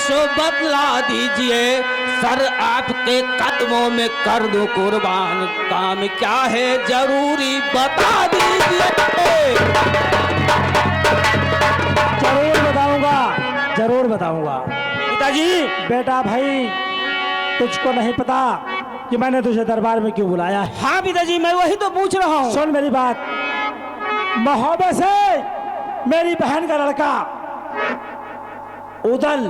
सो बतला दीजिए, सर आपके कदमों में कर दूं कुर्बान, काम क्या है जरूरी बता दीजिए। जरूर बताऊंगा, जरूर बताऊंगा। पिताजी, बेटा भाई, तुझको नहीं पता कि मैंने तुझे दरबार में क्यों बुलाया है? हाँ पिताजी, मैं वही तो पूछ रहा हूँ। सुन मेरी बात, मोहब्बत से मेरी बहन का लड़का उदल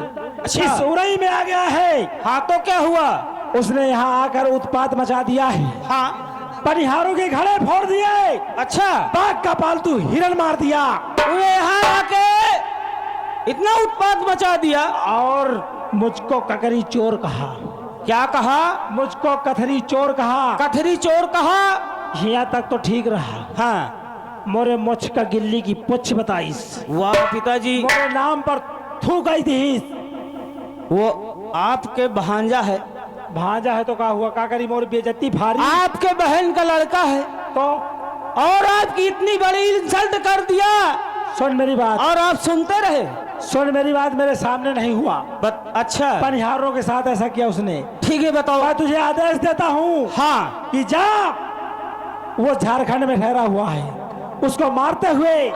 इस उरई में आ गया है। हाँ तो क्या हुआ? उसने यहाँ आकर उत्पात मचा दिया है। हाँ, पनिहारों के घड़े फोड़ दिए। अच्छा, बाघ का पालतू हिरन मार दिया तूने यहाँ आके इतना उत्पात मचा दिया। और मुझको ककरी चोर कहा। क्या कहा? मुझको कथरी चोर कहा। कथरी चोर कहा? यहाँ तक तो ठीक रहा। हाँ, मोरे मुझ का गिल्ली की पुछ बताईस। वाह पिताजी, मोरे नाम पर थू गई थी। वो आपके भांजा है। भांजा है तो क्या हुआ? का करी मोर बेइज्जती भारी। आपके बहन का लड़का है तो और आपकी इतनी बड़ी इंसल्ट कर दिया सुन मेरी बात, और आप सुनते रहे। सुन मेरी बात, मेरे सामने नहीं हुआ। अच्छा, पनिहारों के साथ ऐसा किया उसने। ठीक है, बताओ। मैं तुझे आदेश देता हूँ हाँ, कि जा, वो झारखंड में ठहरा हुआ है, उसको मारते हुए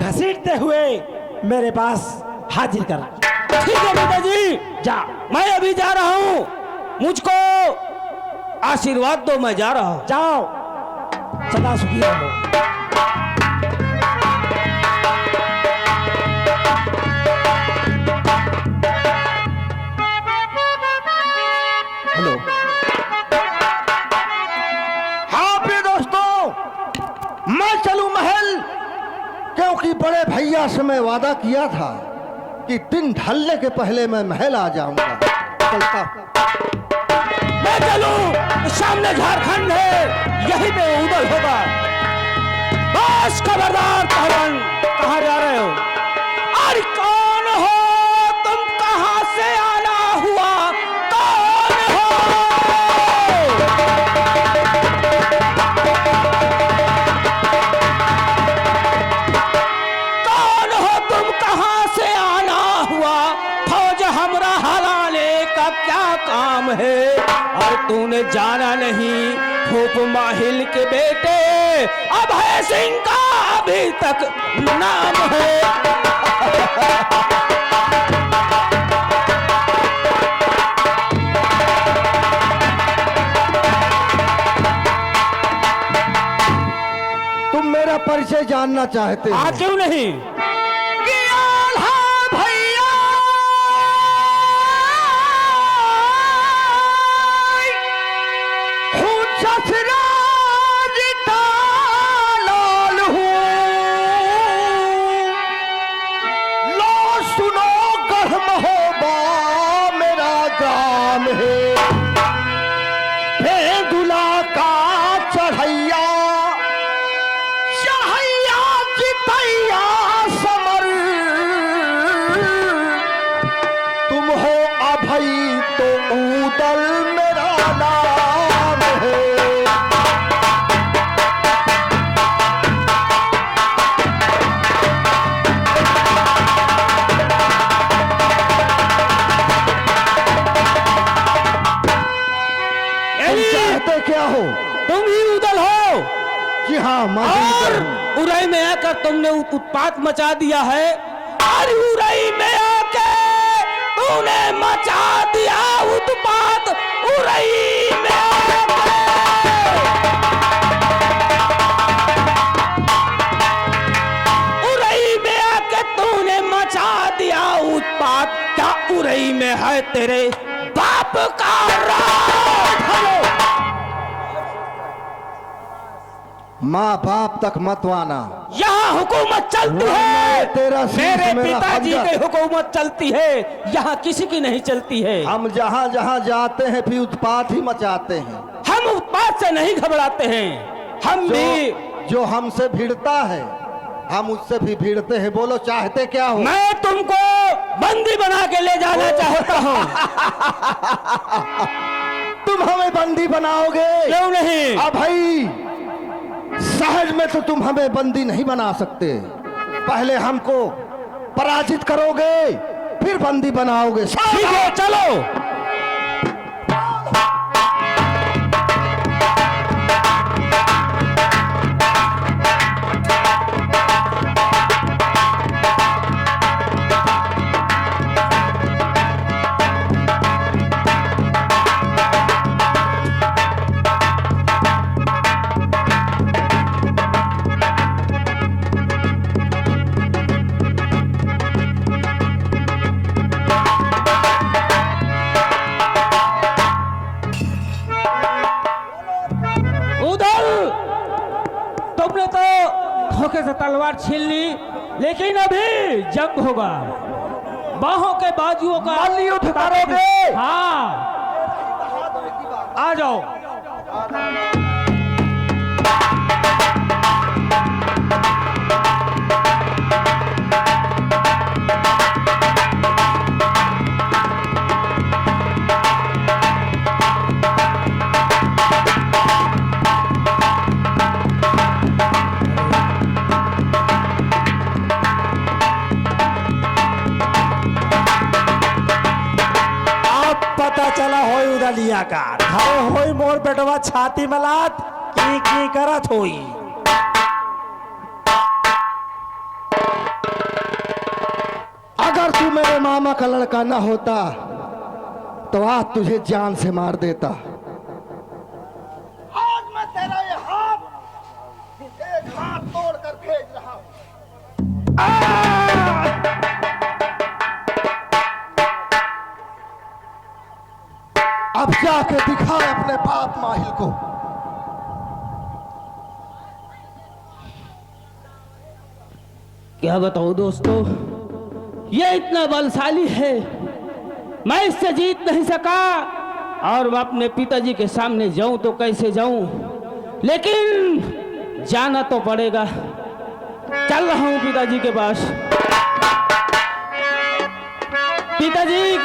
घसीटते हुए मेरे पास हाजिर कर। ठीक है पिताजी, जा। मैं अभी जा रहा हूँ, मुझको आशीर्वाद दो, मैं जा रहा हूँ। जाओ, सदा सुखी रहो। हेलो। हाँ प्रिय दोस्तों, मैं चलूं महल, क्योंकि बड़े भैया से मैं वादा किया था कि दिन ढलने के पहले मैं महल आ जाऊंगा। चलता हूं। मैं चलूं, सामने झारखंड है, यहीं पे उदल होगा। बस खबरदार पहलवान, कहाँ जा रहे हो? अरे कौन हो तुम, कहाँ से आना हुआ, कौन हो? कौन हो तुम, कहाँ से आना हुआ? फौज हमरा हलाने का क्या काम है? और तूने जाना नहीं, फूप माहिल के बेटे अभय सिंह का अभी तक नाम है। तुम मेरा परिचय जानना चाहते हो? क्यों नहीं? क्या हो? तुम ही उदल हो? जी हाँ, और उरई में आकर तुमने उत्पात मचा दिया है। और उरई में आके तूने मचा दिया उत्पात, उरई में आके। उरई में आके तूने मचा दिया उत्पात, क्या उरई में है तेरे बाप का राज? माँ बाप तक मत आना, यहाँ हुकूमत चलती है। तेरा मेरे पिताजी की हुकूमत चलती है, यहाँ किसी की नहीं चलती है। हम जहाँ जहाँ जाते हैं फिर उत्पात ही मचाते हैं। हम उत्पात से नहीं घबराते हैं, हम भी। जो हमसे भिड़ता है हम उससे भी भिड़ते हैं। बोलो चाहते क्या हो? मैं तुमको बंदी बना के ले जाना चाहता हूँ। तुम हमें बंदी बनाओगे? क्यों नहीं? अब भाई सहज में तो तुम हमें बंदी नहीं बना सकते। पहले हमको पराजित करोगे, फिर बंदी बनाओगे। ठीक है चलो। उदल, तुमने तो धोखे से तलवार छीन ली, लेकिन अभी जंग होगा। बाहों के बाजुओं का युद्ध करोगे? हाँ, आ जाओ। पता चला होई उदलिया का घरे होई मोर बेटवा छाती मलात की करत होई। अगर तू मेरे मामा का लड़का न होता तो आज तुझे जान से मार देता। आज मैं तेरा ये हाथ एक हाथ तोड़ कर भेज रहा हूं। अब जाके दिखा अपने बाप माहिल को। क्या बताऊं दोस्तों, ये इतना बलशाली है, मैं इससे जीत नहीं सका। और मैं अपने पिताजी के सामने जाऊं तो कैसे जाऊं, लेकिन जाना तो पड़ेगा। चल रहा हूं पिताजी के पास। पिताजी,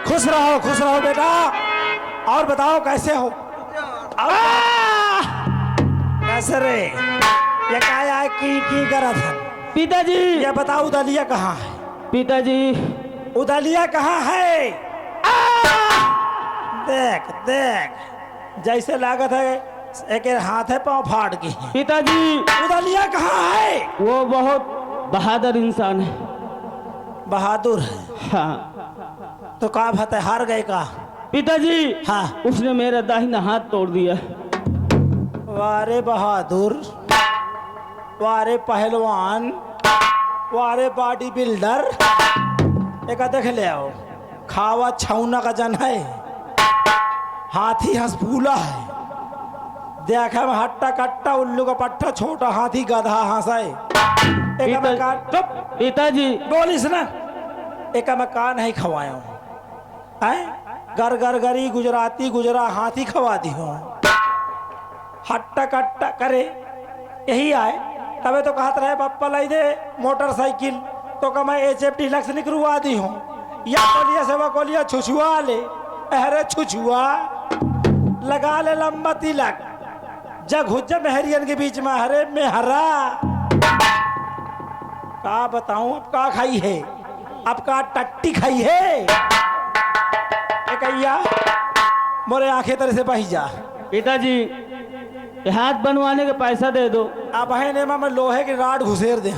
खुश रहो बेटा। और बताओ कैसे हो? कैसे रे? ये क्या की करत है? पिताजी, ये बताओ उदलिया कहाँ है? पिताजी, उदलिया कहाँ है? देख जैसे लागत है एक हाथ है पांव फाड़ के। पिताजी, उदलिया कहाँ है? वो बहुत बहादुर इंसान है। बहादुर है? हाँ तो का बात है, हार गए का? पिताजी, हाँ। उसने मेरा दाहिना हाथ तोड़ दिया। वारे बहादुर, वारे पहलवान, वारे बॉडी बिल्डर। एक देख ले आओ, खावा छौना का जन है, हाथी हंसफूला है, देखा में हट्टा कट्टा उल्लू का पट्टा, छोटा हाथी गधा हंसाए। पिताजी, बोलिस ना, एक मैं का नहीं खवाया हूँ, गर गर गरी गुजराती गुजरा हाथी खवा दी हूँ। हट्टा कट्टा करे यही आए, तबे तो कहत रहे पप्पा लाई दे मोटरसाइकिल, तो का मैं HF डिलक्स निकलवा दी हूँ। या कोलिया से वो कोलिया छुछुआ ले, अरे छुछुआ लगा ले लंबा तिलक, जग हुज्जा मेहरियन के बीच में, हरे मेहरा। का बताऊं अब का खाई है, अब का टट्टी खाई है। कैया मोरे आंखें तरह से बही जा। पिताजी, हाथ बनवाने के पैसा दे दो। अब है ने मैं लोहे की राड घुसेर दे,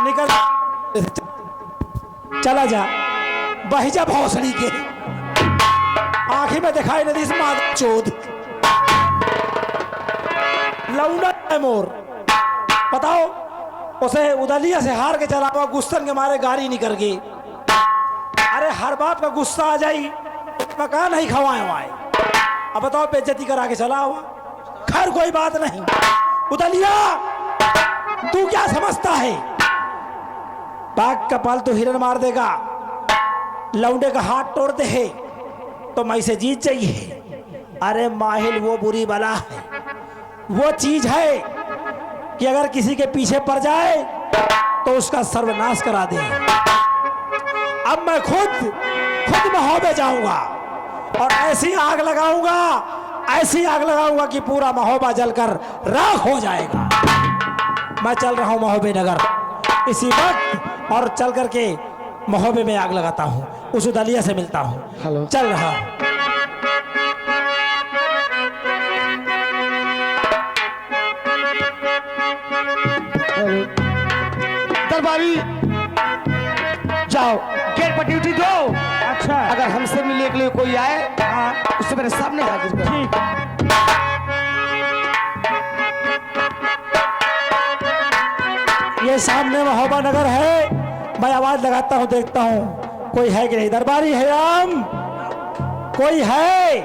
निकल चला जा, बही जा भौसड़ी के। आंखें में दिखाई नहीं इस माद चोद लौंडा है मोर। बताओ उसे उदलिया से हार के चला हुआ, गुस्सन के मारे गाड़ी निकल गई। अरे हर बाप का गुस्सा आ जाई, मकान नहीं खवाए हुआ। अब बताओ बेइज्जती करा के चला हुआ। खैर कोई बात नहीं। उदलिया तू क्या समझता है, बाघ का पाल तो हिरन मार देगा, लौंडे का हाथ तोड़ दे है तो मैं से जीत जाइए। अरे माहिल वो बुरी बला है, वो चीज है कि अगर किसी के पीछे पड़ जाए तो उसका सर्वनाश करा दे। अब मैं खुद महोबे जाऊंगा और ऐसी आग लगाऊंगा कि पूरा महोबा जलकर राख हो जाएगा। मैं चल रहा हूं महोबे नगर इसी वक्त, और चल करके महोबे में आग लगाता हूँ, उस उदलिया से मिलता हूँ। हेलो। चल रहा। दरबारी जाओ, गेट पर ड्यूटी दो। अच्छा अगर हमसे मिलने के लिए कोई आए उससे मेरे सामने हाजिर करो। ठीक। ये सामने महोबा नगर है, मैं आवाज लगाता हूँ, देखता हूँ कोई है कि नहीं। दरबारी है राम, कोई है?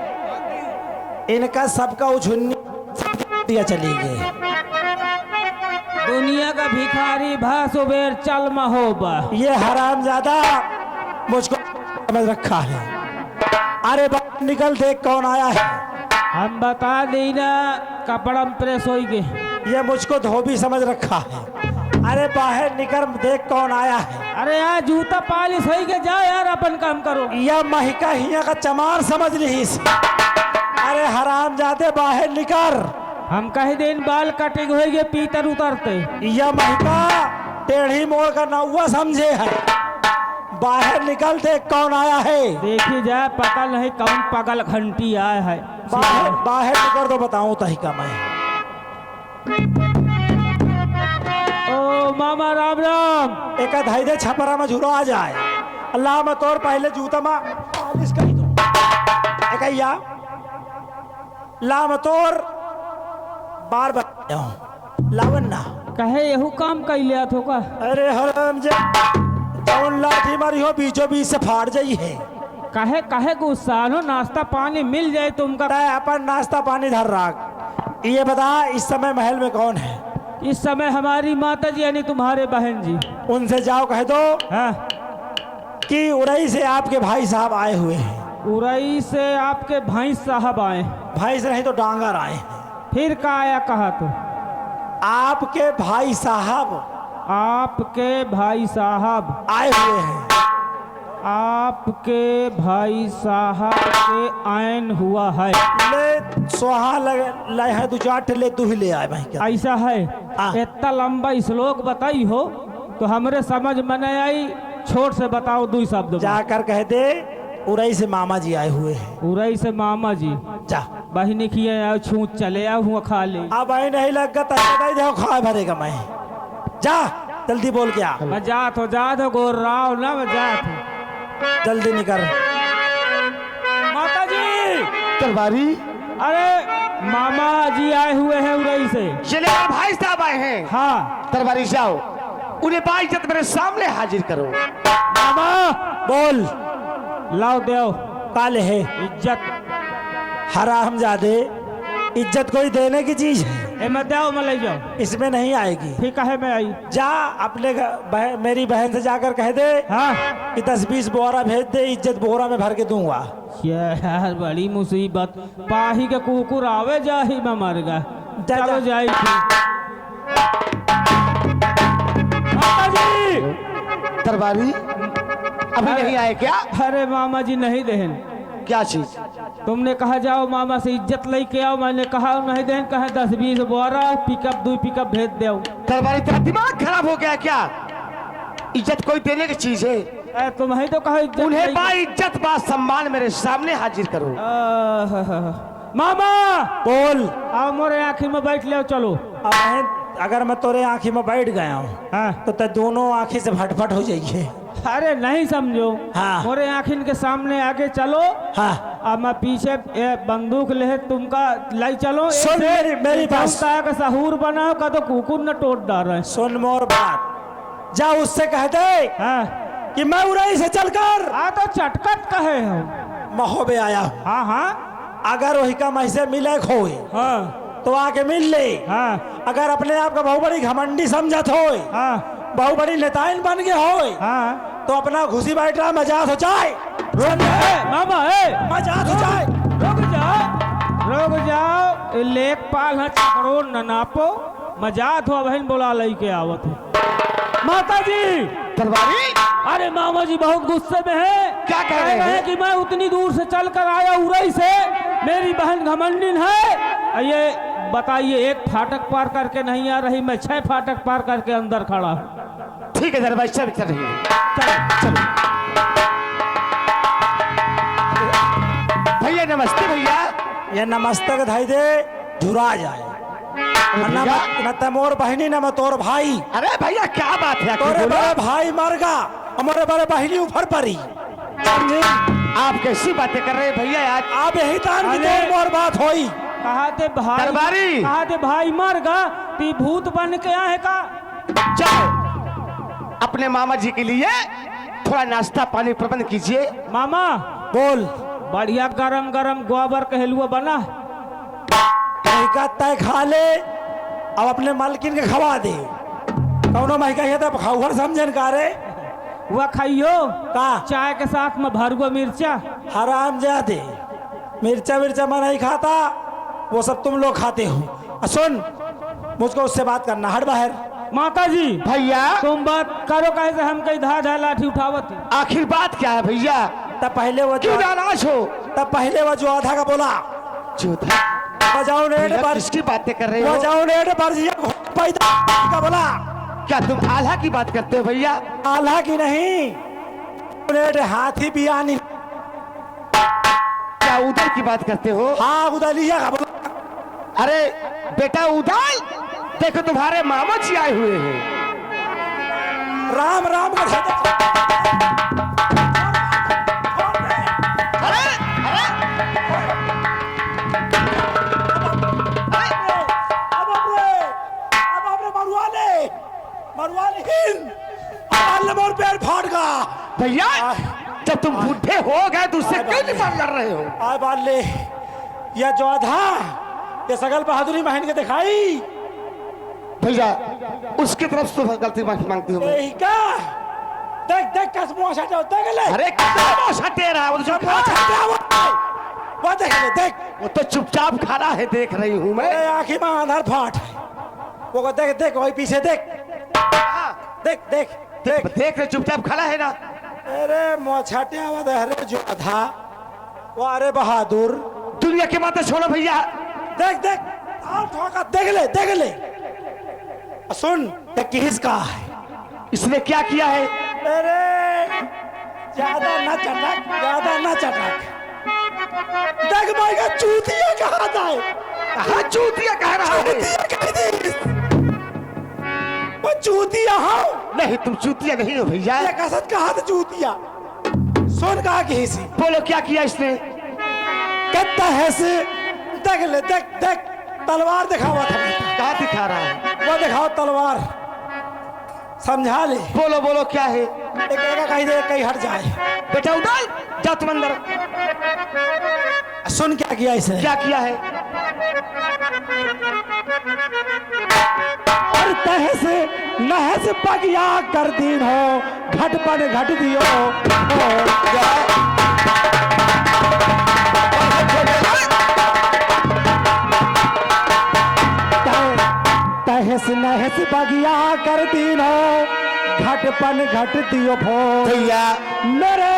इनका सबका उछुन्नी दिया चली गई। दुनिया का भिखारी भास उबेर चल महोबा। ये हरामजादा मुझको समझ रखा है। अरे बाहर निकल, देख कौन आया है। हम बता देना कपड़ा में प्रेस हो गए। ये मुझको धोबी समझ रखा है। अरे बाहर निकल, देख कौन आया है। अरे यार जूता पालिश हो गए, जा यार अपन काम करो। यह महिका हिया का चमार समझ ली। अरे हरामजादे बाहर निकल। हम कहीं दिन बाल कटिंग हो गए, पीतर उतरते। यह महिका टेढ़ी मोड़ का नौवा समझे है। बाहर निकल, देख कौन आया है। देखी जाए, पता नहीं कौन पगल घंटी आया है। बाहर बाहर निकल तो बताऊं तही का मैं। ओ मामा राम राम। एक धाई दे छपरा में झूलो आ जाए। अल्लाह में तोर पहले जूता में पालिश करी दो। एक या ला में तोर बार बार लावन ना कहे यहू काम कैले थो का। अरे हराम जौन लाठी मारी हो बीचों बीच से फाड़ जाई है। कहे कहे गुस्सा हो, नाश्ता पानी मिल जाए तुमका। तय अपन नाश्ता पानी धर राख। ये बता इस समय महल में कौन है। इस समय हमारी माता जी यानी तुम्हारे बहन जी। उनसे जाओ कह दो हाँ, कि उड़ई से आपके भाई साहब आए हुए हैं। उरई से आपके भाई साहब आए। भाई से नहीं तो डांगर आए हैं। फिर का आया कहा तो? आपके भाई साहब आपके भाई साहब आए हुए हैं। आपके भाई साहब के आयन हुआ है। ले सोहा ले है, दो चार ले तू ही ले आए भाई क्या। ऐसा है? हाँ। इतना लंबा श्लोक बताई हो तो हमरे समझ में नहीं आई। छोट से बताओ दो शब्द। जाकर कह दे उड़ई से मामा जी आए हुए हैं। उरई से मामा जी। जा बहनी किए आओ, छूट चले आओ, हुआ खा ले। अब भाई नहीं लग गया देखो खा भरेगा मैं। जा जल्दी बोल के आ। मैं जात हो गोर राव ना, मैं जात हो। जल्दी निकल। माता जी। दरबारी अरे मामा जी आए हुए हैं उरई से। चले भाई साहब आए हैं। हाँ दरबारी जाओ, उन्हें बाइज्जत मेरे सामने हाजिर करो। मामा बोल। लाओ देव काले है इज्जत। हरामजादे, इज्जत कोई देने की चीज है। ए मैं देव में ले जाओ। इसमें नहीं आएगी। ठीक है मैं आई। जा अपने मेरी बहन से जाकर कह दे हाँ कि 10-20 बोरा भेज दे, इज्जत बोरा में भर के दूंगा। यार बड़ी मुसीबत। पाही के कुकुर आवे जाही मैं मर गया। जा, चलो जा। जाई माता जी। दरबारी अभी नहीं आए क्या? अरे मामा जी नहीं देहन। क्या चीज? तुमने कहा जाओ मामा से इज्जत लेके आओ, मैंने कहा नहीं देहन। कहा 10-20 बोरा पिकअप 2 पिकअप भेज दो। दरबारी तेरा दिमाग खराब हो गया क्या? इज्जत कोई देने की चीज है? तुम ही तो कहा इज्जत उन्हें लेके- बा इज्जत बा सम्मान मेरे सामने हाजिर करो। मामा बोल। आओ मोरे आँखी में बैठ ले चलो। अब अगर मैं तोरे आंखी में बैठ गया हूँ हाँ। तो ते दोनों आंखी से फटफट हो जाइए। अरे नहीं समझो। हाँ। मोरे आँखिन के सामने आगे चलो। हाँ अब मैं पीछे बंदूक ले तुमका लाई चलो। सुन मेरी बात। का सहूर बनाओ का तो कुकुर न टोट डाल रहे। सुन मोर बात। जा उससे कह दे हाँ कि मैं उड़ई से चलकर आ तो चटकट कहे हो। महोबे आया हूँ। हाँ हाँ अगर वही का मैं से मिले खोए हाँ तो आके मिल ले। हाँ अगर अपने आप का बहु बड़ी घमंडी समझत होए, हाँ बहु बड़ी नेताइन बन के होए, हाँ। तो अपना घुसी बैठ रहा मजाक हो जाए। मामा मजाक हो जाए। रुक जाओ। लेखपाल है चकरो न नापो। मजाक हो बहन बोला लई के आवत हो। माता जी। दरबारी अरे मामा जी बहुत गुस्से में है। क्या कह रहे हैं? कि मैं उतनी दूर से चल कर आया उरई से, मेरी बहन घमंडिन है। ये बताइए, एक फाटक पार करके नहीं आ रही, मैं 6 फाटक पार करके अंदर खड़ा हूँ। ठीक है जरा भाई, चल चल रही है, चलो चलो। भैया नमस्ते भैया। ये नमस्ते के धाई दे झुरा जाए, न त मोर बहनी न मैं तोर भाई। अरे भैया क्या बात है, तोरे बड़े भाई मर गा, हमारे बड़े बहनी ऊपर पड़ी। समझे? आप कैसी बातें कर रहे हैं भैया आज? आप यही तान की तोर मोर बात होई। कहा थे भाई, दरबारी। कहा थे भाई मर गा ती भूत बन के आए का। जाओ अपने मामा जी के लिए थोड़ा नाश्ता पानी प्रबंध कीजिए। मामा बोल बढ़िया गरम गरम गोबर के हलवा बना। का तय खा ले, अब अपने मालकिन के खवा दे। कौनो महका है तो खाऊहर समझन का रे। वह खाइयो का चाय के साथ में भरगो मिर्चा। हराम जादे, मिर्चा मिर्चा मैं नहीं खाता, वो सब तुम लोग खाते हो। सुन, मुझको उससे बात करना, हट बाहर। माता जी भैया तुम बात करो, कैसे हम कई धा लाठी उठावत है। आखिर बात क्या है भैया? तब पहले वो क्यों नाराज हो? तब पहले वो जो आधा का बोला जोधा बजाओ नेट पर, किसकी बातें कर रहे हो? बजाओ नेट पर पैदा का बोला। क्या तुम आल्हा की बात करते हो भैया? आल्हा की नहीं, नेट हाथी बियानी। क्या उधर की बात करते हो? हाँ उदलिया का बोला। अरे बेटा उदाल, देखो तुम्हारे मामा जी आए हुए हैं। राम राम का अरे मोर पैर फाट गा। भैया जब तुम बूढ़े हो गए तो उससे क्यों निपट कर रहे हो? आय बाल ले, यह जो था ये सगल बहादुरी महन के दिखाई। भैया उसकी तरफ से गलती माफी मांगती हूँ मैं। यही का देख देख कस मुंह हटा देख ले। अरे कितना सटे रहा वो तो जब मुंह हटा वो देख ले, देख वो तो चुपचाप खड़ा है, देख रही हूँ मैं। अरे आंखें में अंधार फाट, वो को देख देख वही पीछे देख देख देख देख देख रहे चुपचाप खड़ा है ना। अरे मोछाटे आवाज है जो था वो। अरे बहादुर दुनिया की बातें छोड़ो भैया। देख देख ठोका, देख ले देख ले। सुन देख किसका है, इसने क्या किया है? अरे ज्यादा ना चटक, ज्यादा ना चटक। देख भाई का चूतिया कहा था, हाँ चूतिया कह रहा है। वो चूतिया हाँ नहीं तुम चूतिया नहीं हो भैया। ये कसत कहा था चूतिया। सुन कहा किसी बोलो क्या किया इसने? कहता है से देख ले, देख देख तलवार दिखावा था। कहाँ दिखा रहा है? वो दिखाओ तलवार, समझा ले। बोलो बोलो क्या है? एक एक कहीं दे कहीं हट जाए। बेटा उदाल जा तुम अंदर। सुन क्या किया इसने, क्या किया है? और तह से नह से पगिया कर दीन हो, घट पर घट दियो। तहस नहस बगिया कर दीन हो, घट पन घट दियो भो। भैया मेरे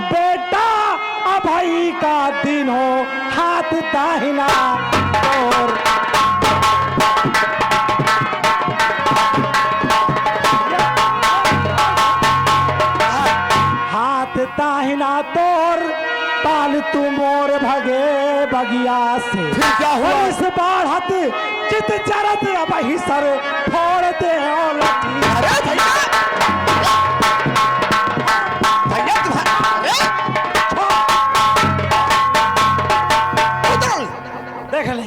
बेटा अभई का दिन हो, हाथ दाहिना और हाथ दाहिना तोर पाल तू मोर भगे बगिया से। फिर क्या हुआ? इस बाढ़त चित चरत अब ही सर फोड़ते हो लठी। अरे भैया भैया तुम्हारे देख ले,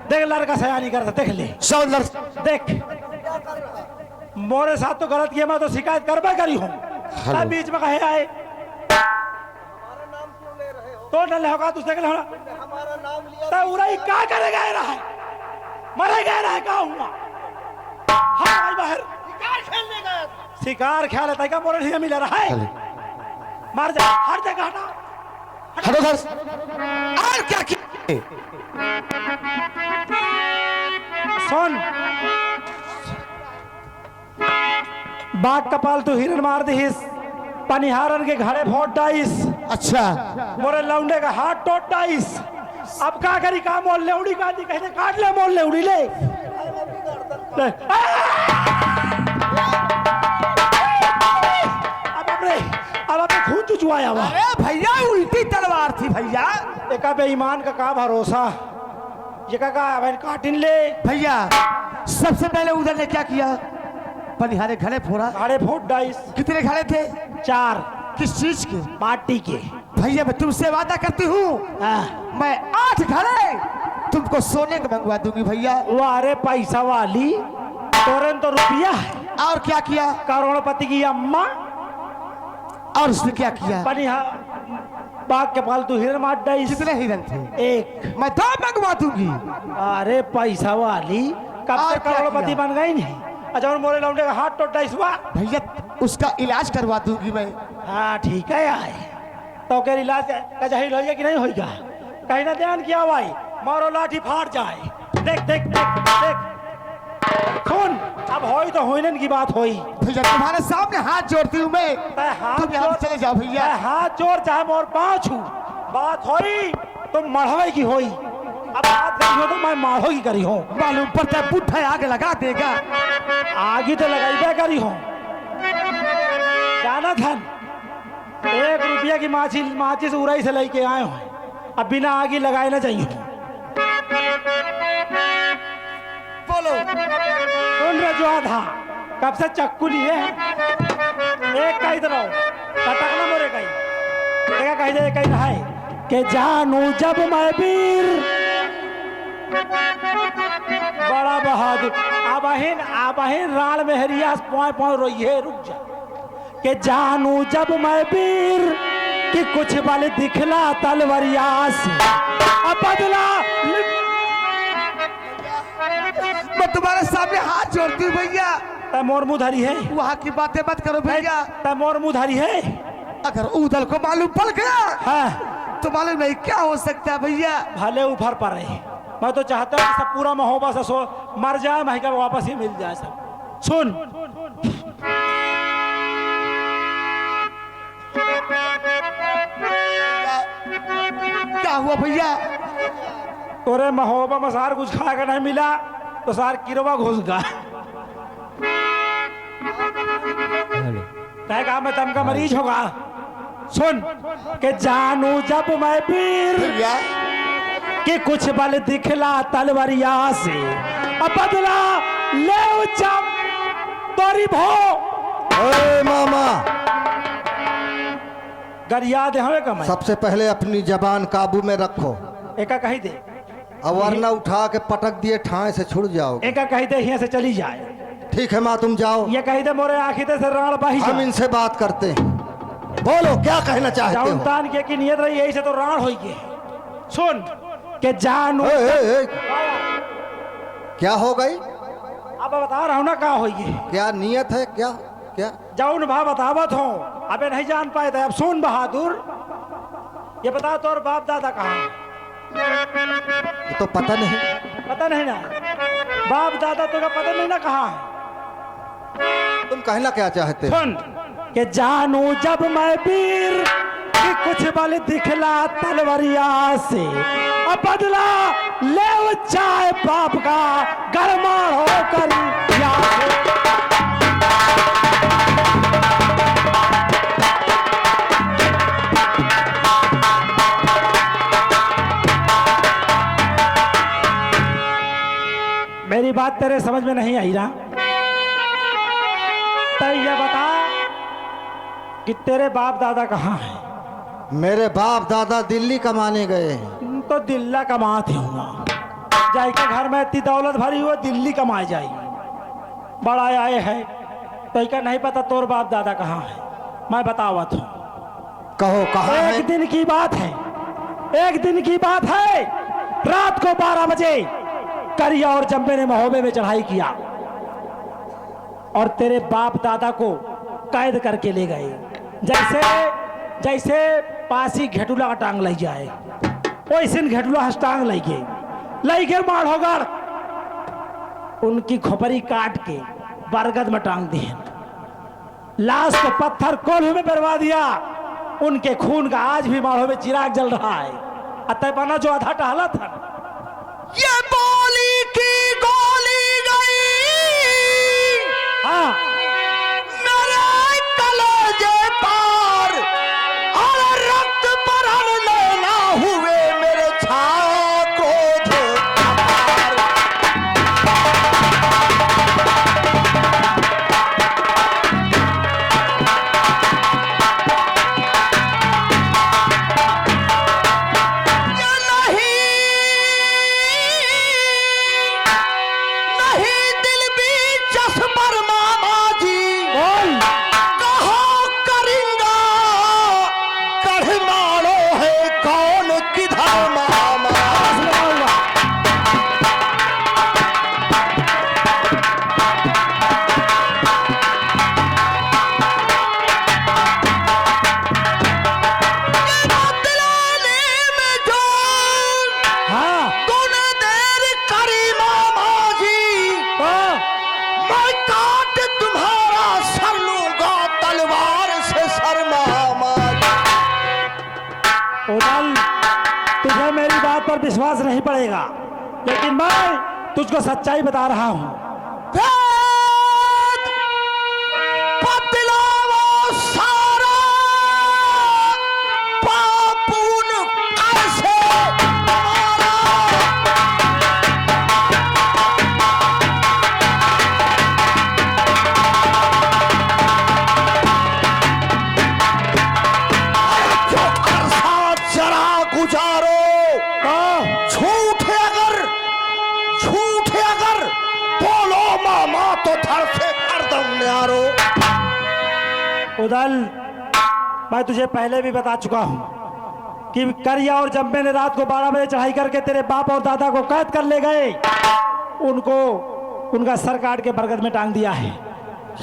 देख लड़का सयानी करता, देख ले सौंदर देख। मोरे साथ तो गलत किया, मैं तो शिकायत करबे करी हूँ। तब बीच में कहे आए तो डले होगा तुझसे के हमारा नाम लिया तो उराई क्या करे गए रहा है, मरे गए रहा है क्या हुआ? हाँ भाई बाहर शिकार खेलने गए, शिकार खेल है क्या मोरे नहीं मिल रहा है? मार जा, हट जा, हटा हटो सर। और क्या किया? सुन बाघ कपाल तू हिरन मार दीस, पनिहारन के घरे फोड़ डाइस। अच्छा मोरे लौंडे का हाथ टोट डाइस। अब का करी का मोल ले उड़ी का दी कहते काट ले मोल ले उड़ी ले, ले। खिंचवाया हुआ। अरे भैया उल्टी तलवार थी भैया। एका बेईमान का भरोसा, ये का बहन काटिन ले। भैया सबसे पहले उधर ने क्या किया, बनिहारे घड़े फोड़ा। घड़े फूट डाइस। कितने घड़े थे? 4। किस चीज के? माटी के। भैया मैं तुमसे वादा करती हूँ, मैं 8 घड़े तुमको सोने के मंगवा दूंगी भैया। वाह रे पैसा वाली, तोरन तो रुपया है। और क्या किया? करोड़पति की अम्मा। और उसने क्या किया? बाग के पालतू हिरन मार डाइस। कितने हिरन थे? 1। मैं 2 मंगवा दूंगी। अरे पैसा वाली, कब और से क्या करोड़पति किया? बन गई नहीं। अच्छा और मोरे लौंडे का हाथ टूट डाइस हुआ। भैया उसका इलाज करवा दूंगी मैं। हाँ ठीक है यार, तो के इलाज का जाहिर होगा कि नहीं होगा, कहीं ना ध्यान किया भाई, मारो लाठी फाड़ जाए। देख देख देख देख, सुन अब होई तो होइनन की बात होई। भैया तुम्हारे सामने हाथ जोड़ती हूँ मैं, तुम यहाँ से चले जाओ भैया। हाथ जोड़ चाहे मोर पाँव छू, बात होई तो मढ़वे की होई। अब बात करी हो तो मैं माढ़ो की करी हो। मालूम पड़ता है बुढ़ा आगे लगा देगा। आगे तो लगाई करी हो। जाना था 1 रुपया की माचिस उड़ाई से लेके आए हो, अब बिना आगे लगाए ना चाहिए। बोलो। सुन रहे जो था, कब से चक्कू लिए हैं। एक कही तो रहो, कटकना मोरे कही कही दे कही है कि जानू जब मैं वीर बड़ा बहादुर। आबहिन राण में हरिया पॉय रोई है, रुक जा। कि जानू जब मैं वीर कि कुछ बल दिखला तलवरिया से, अब बदला। मैं तुम्हारे सामने हाथ जोड़ती हूँ भैया। तय मोर मुँह धरी है, वहाँ की बातें मत करो भैया। तय मोर मुँह धरी है। अगर उदल को मालूम पड़ गया हाँ तो मालूम नहीं क्या हो सकता है भैया। भले ऊपर पर रहे, मैं तो चाहता हूँ कि सब पूरा महोबा से सो मर जाए, महका वापस ही मिल जाए सब। सुन क्या हुआ भैया? तोरे महोबा में सार कुछ खा कर नहीं मिला तो सार किरवा घुस गया। कहेगा मैं तम का मरीज होगा। सुन के जानू जब मैं वीर भैया कि कुछ बल दिखला तलवरिया से, अब बदला ले चम तोरी भो। ओए मामा, गरिया दे हमें कमाई। सबसे पहले अपनी जबान काबू में रखो, एका कही दे, और वरना उठा के पटक दिए ठाए से छुड़ जाओ। एका कही दे यहाँ से चली जाए। ठीक है माँ, तुम जाओ, ये कही दे मोरे आखिर से राण बाही हम जाए। इनसे बात करते हैं। बोलो क्या कहना चाहते हो? तान के की नियत रही, यही से तो राण हो गए। सुन के जानू ए, ए, ए, क्या हो गई? अब बता रहा हूँ ना क्या हो गई। क्या नियत है? क्या क्या? जाऊन भा बतावत हो, अबे नहीं जान पाए थे। अब सुन बहादुर, ये बता तोर बाप दादा कहाँ? ये तो पता नहीं। पता नहीं ना? बाप दादा तो का पता नहीं ना कहाँ है? तुम कहना क्या चाहते हो? सुन कि जानू जब मैं वीर कि कुछ बल दिखला तलवरिया से, अब बदला ले चाहे बाप का गरमार होकर या मेरी बात तेरे समझ में नहीं आई ना? तो ये बता कि तेरे बाप दादा कहाँ हैं? मेरे बाप दादा दिल्ली कमाने गए हैं। तो दिल्ला कमाते हुआ जाके घर में इतनी दौलत भरी हुआ, दिल्ली कमाए जाए बड़ा आए है। तो इका नहीं पता तोर बाप दादा कहाँ है? मैं बतावत हूँ। कहो कहाँ है? एक दिन की बात है, एक दिन की बात है। रात को 12 बजे करिया और जम्बे ने महोबे में चढ़ाई किया और तेरे बाप दादा को कैद करके ले गए। जैसे जैसे पासी घेटुला का टांग लग जाए, वैसे घेटुला टांग लगे माढ़ोगढ़ उनकी खोपड़ी काट के बरगद में टांग दिए। लाश को पत्थर कोल्हू में बरवा दिया। उनके खून का आज भी माढ़ो में चिराग जल रहा है। अतः बना जो आधा टहला था, ये बोली की गोली गई हाँ मेरे कलेजे पर, विश्वास नहीं पड़ेगा, लेकिन मैं तुझको सच्चाई बता रहा हूं। बतलाओ सारा पापून कैसे मारा। जो अरसा जरा गुजारो, झूठे अगर बोलो मामा तो धर से कर दूं न्यारो। उदल, मैं तुझे पहले भी बता चुका हूं कि करिया और जम्बे ने रात को 12 बजे चढ़ाई करके तेरे बाप और दादा को कैद कर ले गए। उनको उनका सर काट के बरगद में टांग दिया है,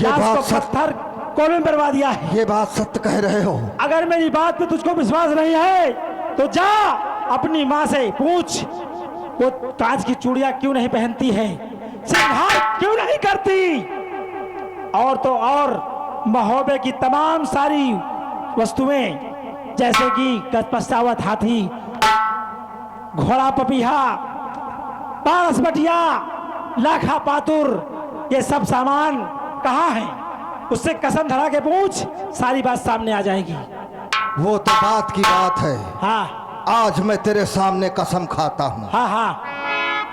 लाश को पत्थर कोने में बरवा दिया है। ये बात सत्य कह रहे हो? अगर मेरी बात पे तुझको विश्वास नहीं है तो जा अपनी माँ से पूछ, वो कांच की चूड़ियां क्यों नहीं पहनती है, श्रृंगार क्यों नहीं करती, और तो और महोबे की तमाम सारी वस्तुएं जैसे कि गजपश्चावत हाथी, घोड़ा पपीहा, पारस बटिया, लाखा पातुर, ये सब सामान कहाँ है? उससे कसम धरा के पूछ, सारी बात सामने आ जाएगी। वो तो बात की बात है। हाँ आज मैं तेरे सामने कसम खाता हूँ। हाँ हाँ,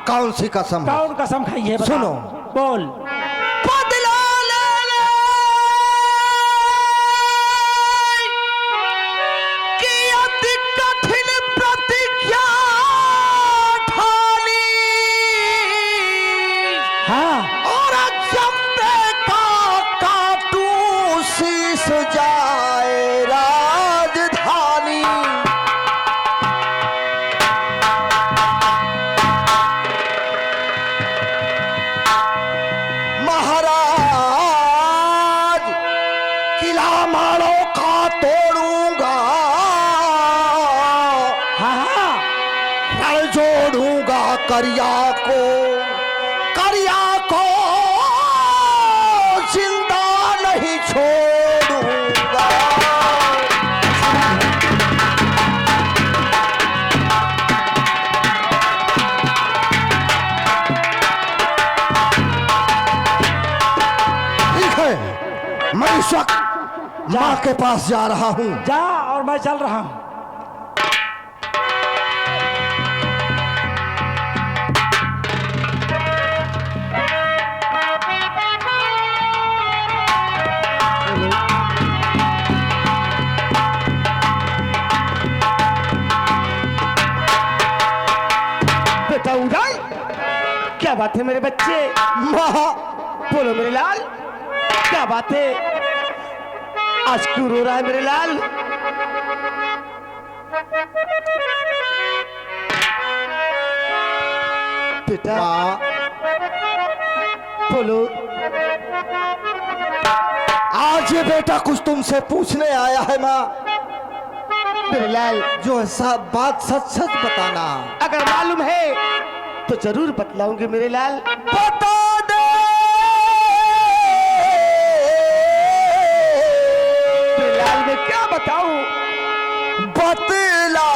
कौन सी कसम है? कौन कसम खाई है? बता। सुनो। बोल। बदला लेने की अति कठिन प्रतिज्ञा ठानी, हाँ और जम्बे का काटू शीश जाए राजधानी। महाराज किला माड़ों का तोड़ूंगा, हाँ हाँ, रण जोड़ूंगा करिया को जिंदा नहीं छोड़ूंगा। ठीक है, मैं इस वक्त माँ के पास जा रहा हूँ। जा, और मैं चल रहा हूँ। बेटा उदल, क्या बात है मेरे बच्चे? माँ, बोलो मेरे लाल, क्या बात है? आज क्यों रो रहा है मेरे लाल? बेटा माँ, बोलो। आज ये बेटा कुछ तुमसे पूछने आया है माँ। मेरे लाल, जो सब बात सच सच बताना। अगर मालूम है तो जरूर बतलाऊंगी मेरे लाल। बता दे मेरे लाल, मैं क्या बताऊं? बतला